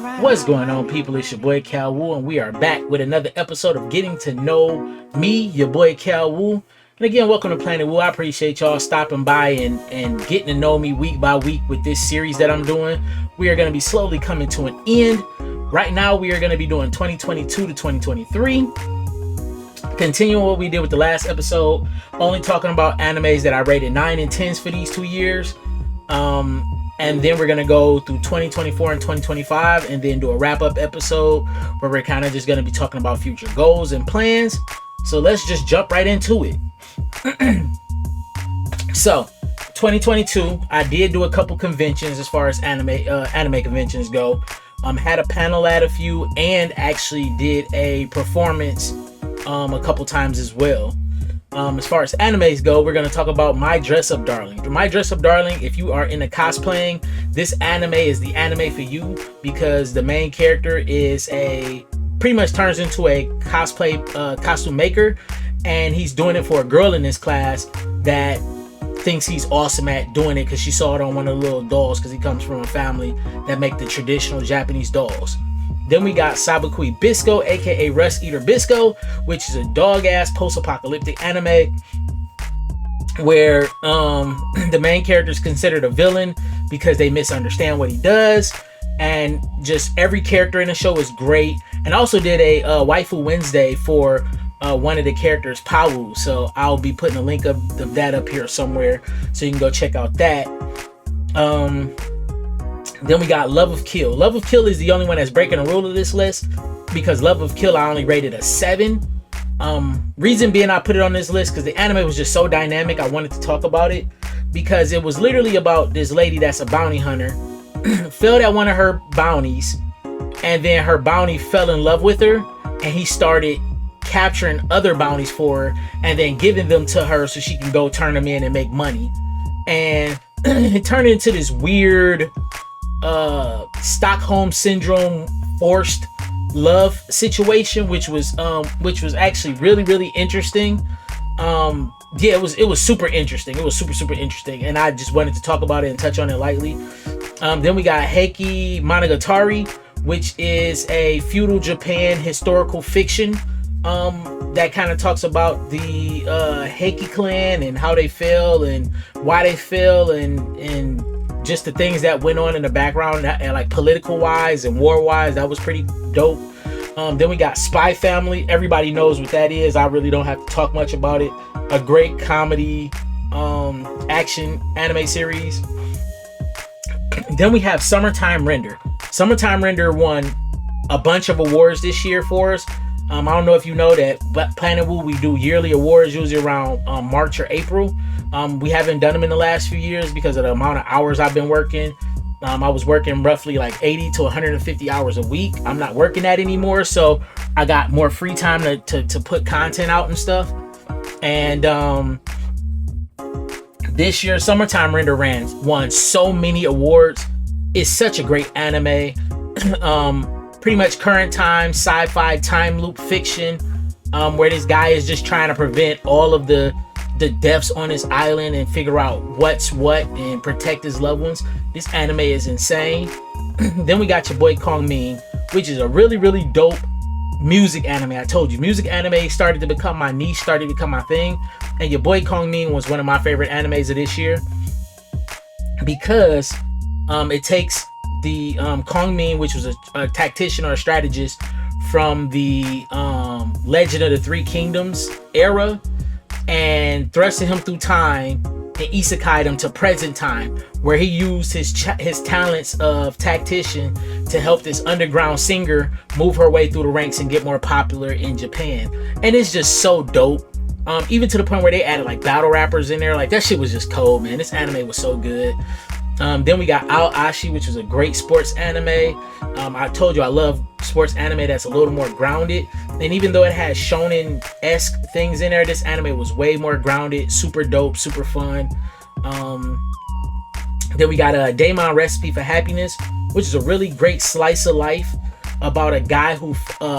What's going on, people? It's your boy Cal Wu, and we are back with another episode of Getting to Know Me, your boy Cal Wu. And again, welcome to Planet Wu. I appreciate y'all stopping by and getting to know me week by week with this series that I'm doing. We are going to be slowly coming to an end. Right now, we are going to be doing 2022 to 2023. Continuing what we did with the last episode, only talking about animes that I rated 9 and 10s for these 2 years. And then we're going to go through 2024 and 2025 and then do a wrap-up episode where we're kind of just going to be talking about future goals and plans. So let's just jump right into it. So 2022, I did do a couple conventions as far as anime conventions go. Had a panel at a few and actually did a performance a couple times as well. As far as animes go, we're going to talk about My Dress Up Darling. My Dress Up Darling, if you are into cosplaying, this anime is the anime for you because the main character is pretty much turns into a costume maker, and he's doing it for a girl in his class that thinks he's awesome at doing it because she saw it on one of the little dolls because he comes from a family that make the traditional Japanese dolls. Then we got Sabakui Bisco, aka Rust Eater Bisco, which is a dog-ass post-apocalyptic anime where the main character is considered a villain because they misunderstand what he does, and just every character in the show is great. And I also did a Waifu Wednesday for one of the characters, Pawu, so I'll be putting a link of that up here somewhere so you can go check out that. Then we got Love of Kill. Love of Kill is the only one that's breaking the rule of this list because Love of Kill I only rated a 7. Reason being I put it on this list because the anime was just so dynamic. I wanted to talk about it because it was literally about this lady that's a bounty hunter failed at one of her bounties, and then her bounty fell in love with her, and he started capturing other bounties for her and then giving them to her so she can go turn them in and make money. And it turned into this weird Stockholm syndrome forced love situation, which was actually really interesting. It was super interesting. It was super interesting, and I just wanted to talk about it and touch on it lightly. Then we got Heike Monogatari, which is a feudal Japan historical fiction that kind of talks about the Heike clan and how they fell and why they fell and just the things that went on in the background and like political wise and war wise. That was pretty dope. Then we got Spy Family. Everybody knows what that is. I really don't have to talk much about it. A great comedy action anime series. Then we have Summertime Render. Summertime Render won a bunch of awards this year for us. I don't know if you know that, but Planet Wu, we do yearly awards usually around March or April. We haven't done them in the last few years because of the amount of hours I've been working. I was working roughly like 80 to 150 hours a week. I'm not working that anymore, so I got more free time to put content out and stuff. And this year, Summertime Render won so many awards. It's such a great anime. Pretty much current time sci-fi time loop fiction, where this guy is just trying to prevent all of the deaths on his island and figure out what's what and protect his loved ones. This anime is insane. Then we got your boy Kong Min, which is a really dope music anime. I told you, music anime started to become my niche, started to become my thing, and your boy Kong Min was one of my favorite animes of this year because it takes the Kong Min, which was a tactician or a strategist from the Legend of the Three Kingdoms era, and thrusted him through time and isekai'd him to present time, where he used his talents of tactician to help this underground singer move her way through the ranks and get more popular in Japan. And it's just so dope. Even to the point where they added like battle rappers in there. Like, that shit was just cold, man. This anime was so good. Then we got Ao Ashi, which was a great sports anime. I told you I love sports anime that's a little more grounded. And even though it has shonen-esque things in there, this anime was way more grounded, super dope, super fun. Then we got a Daemon Recipe for Happiness, which is a really great slice of life about a guy who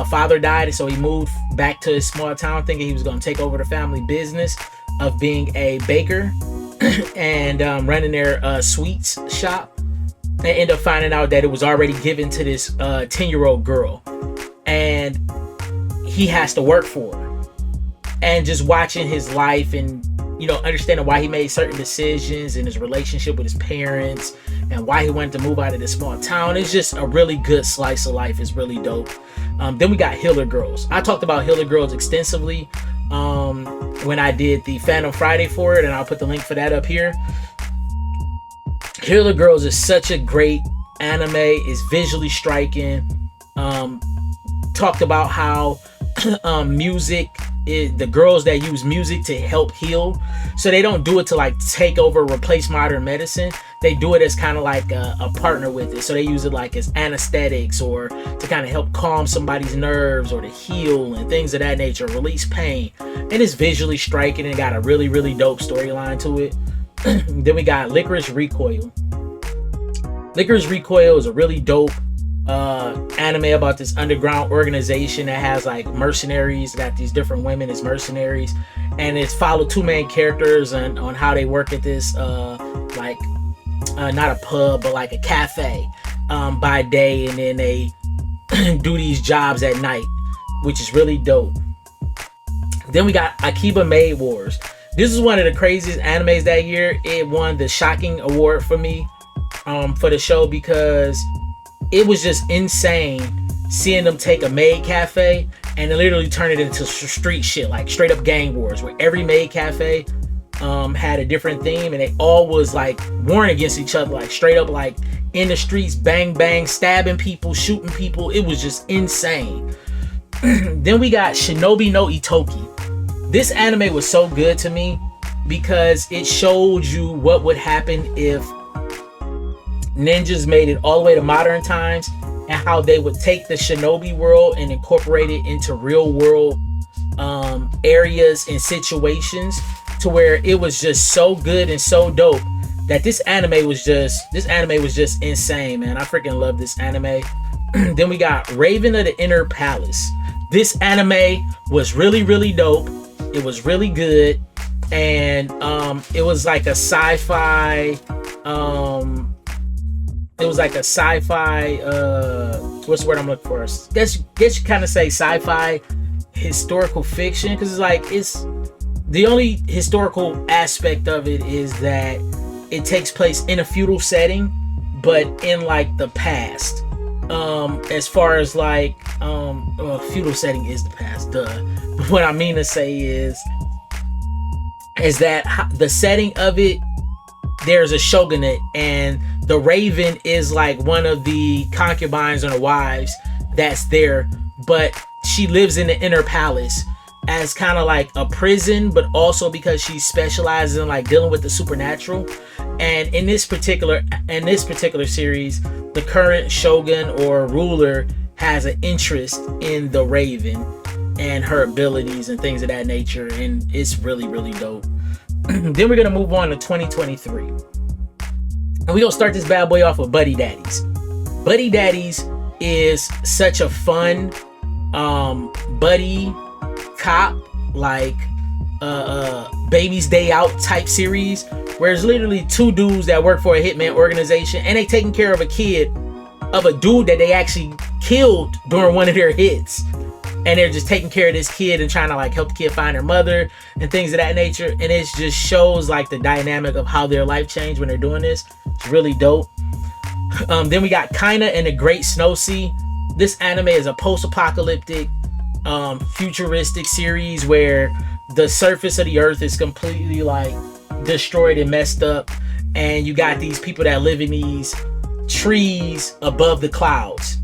father died, so he moved back to his small town thinking he was going to take over the family business of being a baker and running their sweets shop. and end up finding out that it was already given to this 10-year-old girl, and he has to work for her. And just watching his life and, you know, understanding why he made certain decisions and his relationship with his parents and why he wanted to move out of this small town. It's just a really good slice of life. It's really dope. Then we got Healer Girls. I talked about Healer Girls extensively when I did the Phantom Friday for it, and I'll put the link for that up here. Healer Girls is such a great anime. It's visually striking. Talked about how music is, the girls that use music to help heal. So they don't do it to like take over, replace modern medicine. They do it as kind of like a partner with it. So they use it like as anesthetics or to kind of help calm somebody's nerves or to heal and things of that nature, release pain. And it's visually striking and got a really, really dope storyline to it. Then we got Licorice Recoil. Licorice Recoil is a really dope anime about this underground organization that has like mercenaries, got these different women as mercenaries, and it's followed two main characters on how they work at this not a pub but like a cafe by day, and then they do these jobs at night, which is really dope. Then we got Akiba Maid Wars. This is one of the craziest animes that year. It won the Shocking Award for me for the show because it was just insane seeing them take a maid cafe and then literally turn it into street shit, like straight up gang wars, where every maid cafe had a different theme and they all was like warring against each other, like straight up like in the streets, bang bang, stabbing people, shooting people. It was just insane. Then we got Shinobi no Itoki. This anime was so good to me because it showed you what would happen if ninjas made it all the way to modern times, and how they would take the shinobi world and incorporate it into real world areas and situations, to where it was just so good and so dope that this anime was just insane, man. I freaking love this anime. Then we got Raven of the Inner Palace. This anime was really, really dope. It was really good, and it was like a sci-fi what's the word I'm looking for? Guess you kind of say sci-fi historical fiction, because it's like, it's the only historical aspect of it is that it takes place in a feudal setting, but in like the past. As far as like feudal setting is the past, duh. But what I mean to say is that the setting of it, there's a shogunate, and the Raven is like one of the concubines or the wives that's there, but she lives in the inner palace as kind of like a prison, but also because she specializes in like dealing with the supernatural. And in this particular series, the current shogun or ruler has an interest in the Raven and her abilities and things of that nature, and it's really, really dope. Then we're gonna move on to 2023, and we're gonna start this bad boy off with Buddy Daddies. Buddy Daddies is such a fun buddy cop, like Baby's Day Out type series, where it's literally two dudes that work for a hitman organization, and they taking care of a kid of a dude that they actually killed during one of their hits, and they're just taking care of this kid and trying to like help the kid find her mother and things of that nature. And it just shows like the dynamic of how their life changed when they're doing this. It's really dope. Then we got Kaina and the Great Snow Sea. This anime is a post-apocalyptic futuristic series where the surface of the earth is completely like destroyed and messed up, and you got these people that live in these trees above the clouds.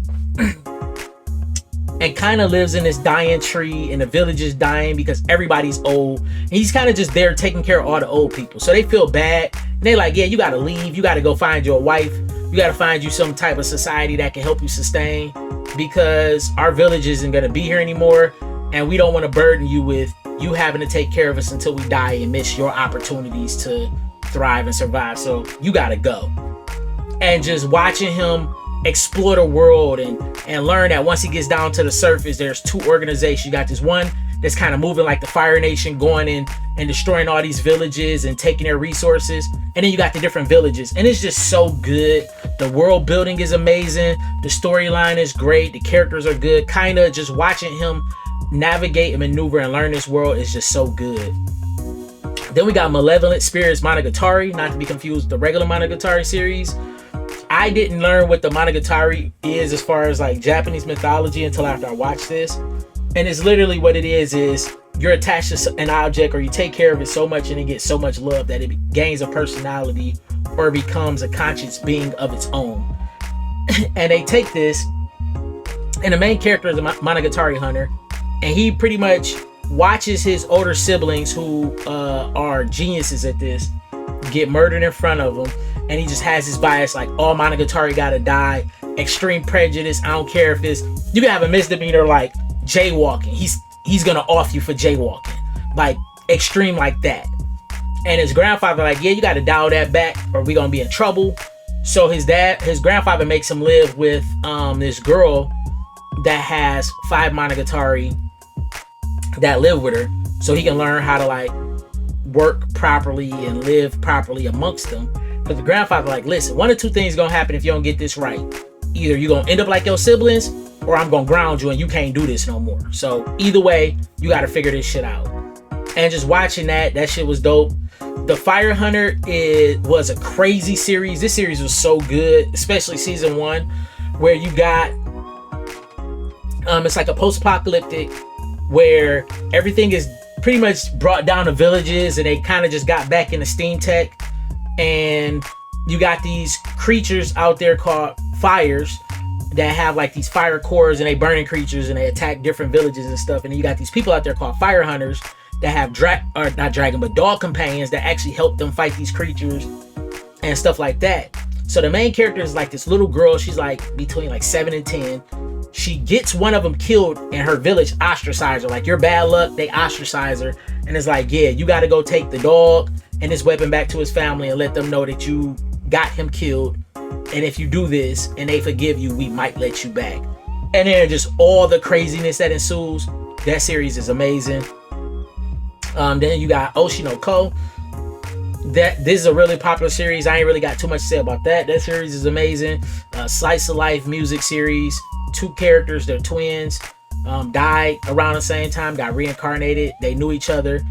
And kind of lives in this dying tree, and the village is dying because everybody's old, and he's kind of just there taking care of all the old people. So they feel bad, and they like, yeah, you gotta leave, you gotta go find your wife, you gotta find you some type of society that can help you sustain, because our village isn't gonna be here anymore, and we don't want to burden you with you having to take care of us until we die and miss your opportunities to thrive and survive. So you gotta go. And just watching him explore the world and learn that once he gets down to the surface, there's two organizations. You got this one that's kind of moving like the Fire Nation, going in and destroying all these villages and taking their resources. And then you got the different villages, and it's just so good. The world building is amazing. The storyline is great. The characters are good. Kind of just watching him navigate and maneuver and learn this world is just so good. Then we got Malevolent Spirits Monogatari, not to be confused with the regular Monogatari series. I didn't learn what the Monogatari is as far as like Japanese mythology until after I watched this. And it's literally what it is you're attached to an object, or you take care of it so much and it gets so much love that it gains a personality or becomes a conscious being of its own. And they take this, and the main character is a Monogatari hunter, and he pretty much watches his older siblings, who are geniuses at this, get murdered in front of him, and he just has his bias like all Monogatari gotta die, extreme prejudice. I don't care if it's, you can have a misdemeanor like jaywalking, he's gonna off you for jaywalking, like extreme like that. And his grandfather like, yeah, you gotta dial that back or we gonna be in trouble. So his grandfather makes him live with this girl that has 5 Monogatari that live with her, so he can learn how to like work properly and live properly amongst them. But the grandfather like, listen, one of two things gonna happen if you don't get this right. Either you're gonna end up like your siblings, or I'm gonna ground you and you can't do this no more. So either way, you gotta figure this shit out. And just watching that shit was dope. The Fire Hunter was a crazy series. This series was so good, especially season 1, where you got it's like a post-apocalyptic where everything is pretty much brought down to villages, and they kind of just got back into steam tech, and you got these creatures out there called fires that have like these fire cores, and they burning creatures and they attack different villages and stuff. And then you got these people out there called fire hunters that have dog companions that actually help them fight these creatures and stuff like that. So the main character is like this little girl. She's like between like 7 and 10. She gets one of them killed, and her village ostracize her. Like, you're bad luck, they ostracize her. And it's like, yeah, you got to go take the dog and his weapon back to his family and let them know that you got him killed. And if you do this and they forgive you, we might let you back. And then just all the craziness that ensues. That series is amazing. Then you got Oshinoko. This is a really popular series. I ain't really got too much to say about that. That series is amazing. Slice of life music series. 2 characters, they're twins, died around the same time, got reincarnated. They knew each other,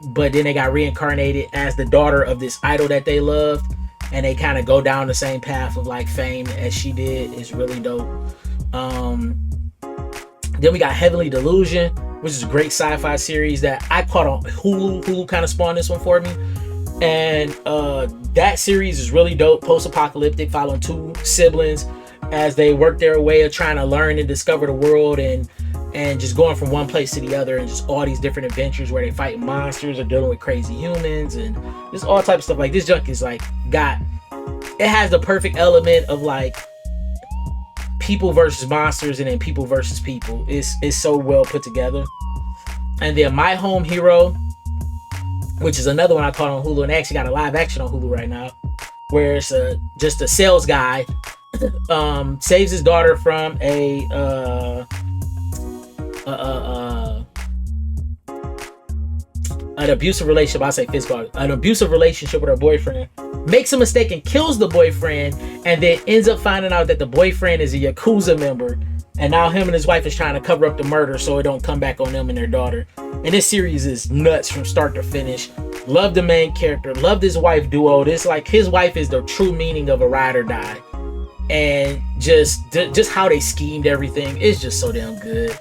but then they got reincarnated as the daughter of this idol that they loved, and they kind of go down the same path of like fame as she did. It's really dope. Then we got Heavenly Delusion, which is a great sci-fi series that I caught on Hulu. Hulu kind of spawned this one for me, and that series is really dope. Post-apocalyptic, following 2 siblings as they work their way of trying to learn and discover the world, and just going from one place to the other, and just all these different adventures where they fight monsters or dealing with crazy humans and just all types of stuff. Like, this junk is like it has the perfect element of like people versus monsters and then people versus people. It's so well put together. And then My Home Hero, which is another one I caught on Hulu, and they actually got a live action on Hulu right now, where it's just a sales guy saves his daughter from an abusive relationship. I say physical, an abusive relationship with her boyfriend, makes a mistake and kills the boyfriend, and then ends up finding out that the boyfriend is a Yakuza member, and now him and his wife is trying to cover up the murder so it don't come back on them and their daughter. And this series is nuts from start to finish. Love the main character, love this wife duo. This, like, his wife is the true meaning of a ride or die, and just how they schemed everything is just so damn good.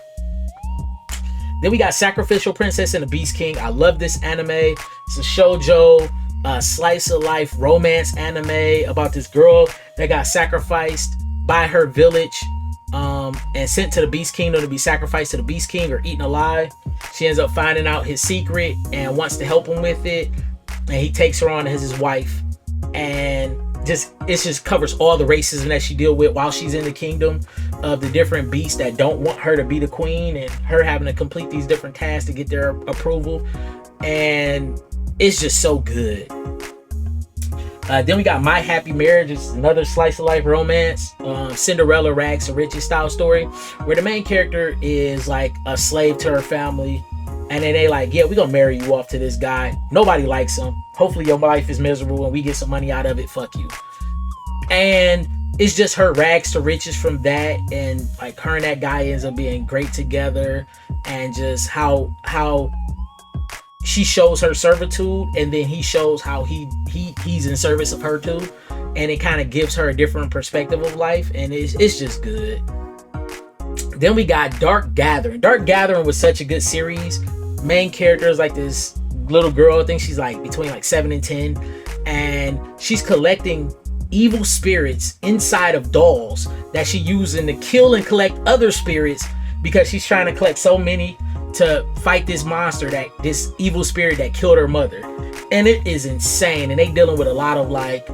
Then we got Sacrificial Princess and the Beast King. I love this anime. It's a shoujo, slice of life romance anime about this girl that got sacrificed by her village and sent to the Beast Kingdom to be sacrificed to the Beast King or eaten alive. She ends up finding out his secret and wants to help him with it, and he takes her on as his wife, and it just covers all the racism that she deal with while she's in the kingdom of the different beasts that don't want her to be the queen, and her having to complete these different tasks to get their approval. And it's just so good. Then we got My Happy Marriage. It's another slice of life romance, Cinderella rags to riches style story, where the main character is like a slave to her family, and then they like, yeah, we're gonna marry you off to this guy. Nobody likes him. Hopefully your life is miserable and we get some money out of it. Fuck you. And it's just her rags to riches from that, and like her and that guy ends up being great together, and just how she shows her servitude, and then he shows how he's in service of her too, and it kind of gives her a different perspective of life, and it's just good. Then we got Dark Gathering. Dark Gathering was such a good series. Main character is like this little girl. I think she's like between like 7 and 10, and she's collecting evil spirits inside of dolls that she using to kill and collect other spirits, because she's trying to collect so many to fight this monster, this evil spirit that killed her mother. And it is insane, and they dealing with a lot of like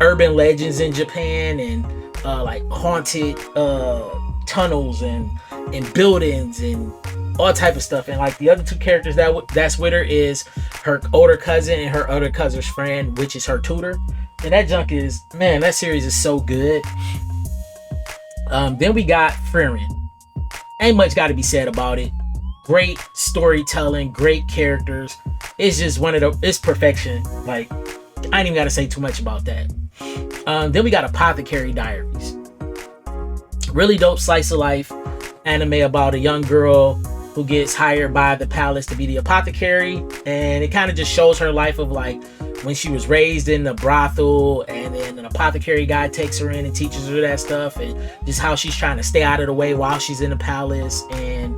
urban legends in Japan, and like haunted tunnels and buildings and all type of stuff. And like the other two characters that's with her is her older cousin and her other cousin's friend, which is her tutor. And that junk is, man, that series is so good. Then we got Frieren. Ain't much got to be said about it. Great storytelling, great characters. It's just it's perfection. Like, I ain't even got to say too much about that. Then we got Apothecary Diaries. Really dope slice of life anime about a young girl who gets hired by the palace to be the apothecary, and it kind of just shows her life of like when she was raised in the brothel, and then an apothecary guy takes her in and teaches her that stuff, and just how she's trying to stay out of the way while she's in the palace, and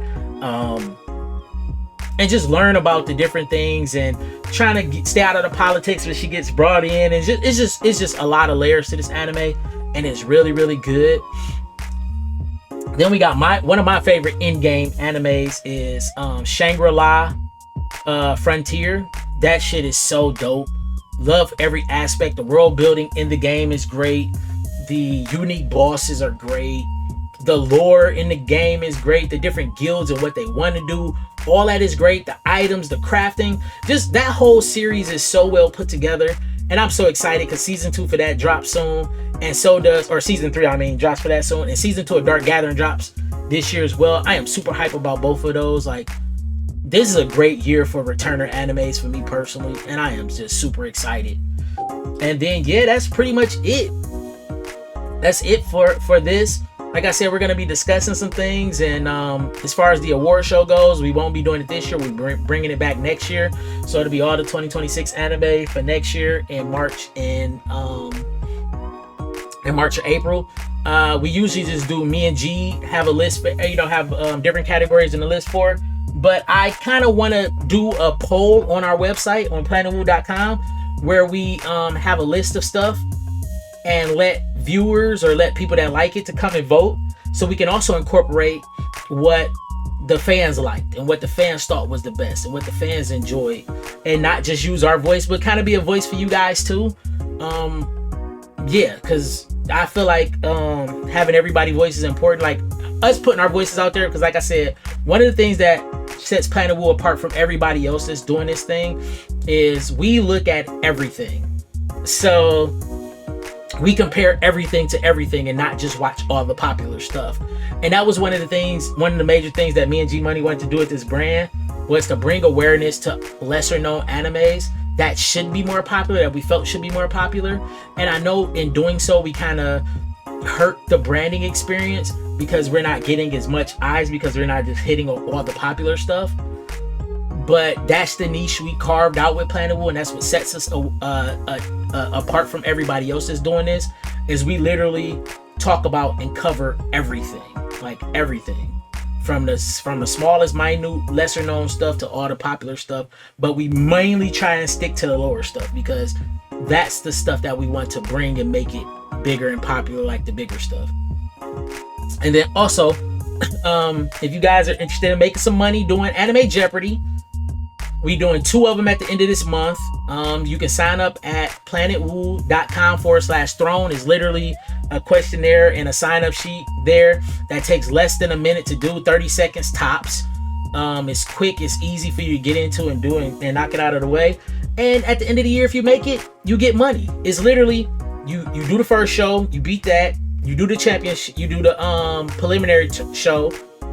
just learn about the different things, and trying to stay out of the politics when she gets brought in. And it's just a lot of layers to this anime, and it's really, really good. Then we got one of my favorite in-game animes is Shangri-La Frontier. That shit is so dope. Love every aspect. The world building in the game is great. The unique bosses are great. The lore in the game is great. The different guilds and what they want to do, all that is great. The items, the crafting, just that whole series is so well put together. And I'm so excited because season 2 for that drops soon, and so does, or season 3 I mean, drops for that soon, and season 2 of Dark Gathering drops this year as well. I am super hype about both of those. Like, this is a great year for returner animes for me personally, and I am just super excited. And then yeah, that's pretty much it. That's it for this. Like I said, we're going to be discussing some things, and as far as the award show goes, we won't be doing it this year. We're bringing it back next year, so it'll be all the 2026 anime for next year in March and March or April. We usually just do, me and G have a list for, have different categories in the list for, but I kind of want to do a poll on our website on planetwoo.com where we have a list of stuff, and let viewers or let people that like it to come and vote, so we can also incorporate what the fans liked and what the fans thought was the best and what the fans enjoyed, and not just use our voice, but kind of be a voice for you guys too. Yeah, because I feel like having everybody's voice is important, like us putting our voices out there, because like I said, one of the things that sets Planet Woo apart from everybody else that's doing this thing is we look at everything. So we compare everything to everything and not just watch all the popular stuff. And that was one of the major things that me and G Money wanted to do with this brand, was to bring awareness to lesser known animes that should be more popular, that we felt should be more popular. And I know in doing so, we kind of hurt the branding experience, because we're not getting as much eyes, because we're not just hitting all the popular stuff. But that's the niche we carved out with Planet Woo, and that's what sets us apart from everybody else that's doing this, is we literally talk about and cover everything, like everything, from the smallest, minute, lesser known stuff to all the popular stuff. But we mainly try and stick to the lower stuff, because that's the stuff that we want to bring and make it bigger and popular, like the bigger stuff. And then also, if you guys are interested in making some money doing Anime Jeopardy, we doing 2 of them at the end of this month. You can sign up at planetwoo.com/throne. It's literally a questionnaire and a sign up sheet there that takes less than a minute to do, 30 seconds tops. It's quick, it's easy for you to get into and do and knock it out of the way. And at the end of the year, if you make it, you get money. It's literally you do the first show, you beat that, you do the championship, you do the preliminary show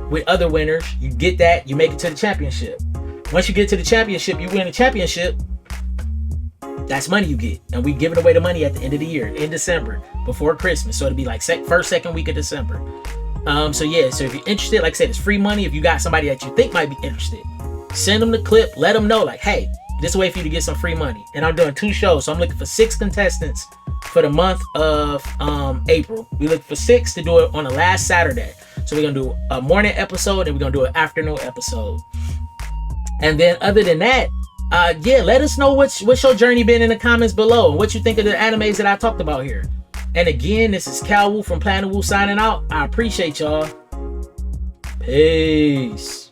with other winners, you get that, you make it to the championship. Once you get to the championship, you win the championship, that's money you get. And we giving away the money at the end of the year, in December, before Christmas. So it'll be like first, second week of December. So yeah, so if you're interested, like I said, it's free money. If you got somebody that you think might be interested, send them the clip, let them know, like, hey, this is a way for you to get some free money. And I'm doing 2 shows, so I'm looking for 6 contestants for the month of April. We look for 6 to do it on the last Saturday. So we're gonna do a morning episode and we're gonna do an afternoon episode. And then other than that, yeah, let us know what's your journey been in the comments below and what you think of the animes that I talked about here. And again, this is Cal Wu from Planet Wu signing out. I appreciate y'all. Peace.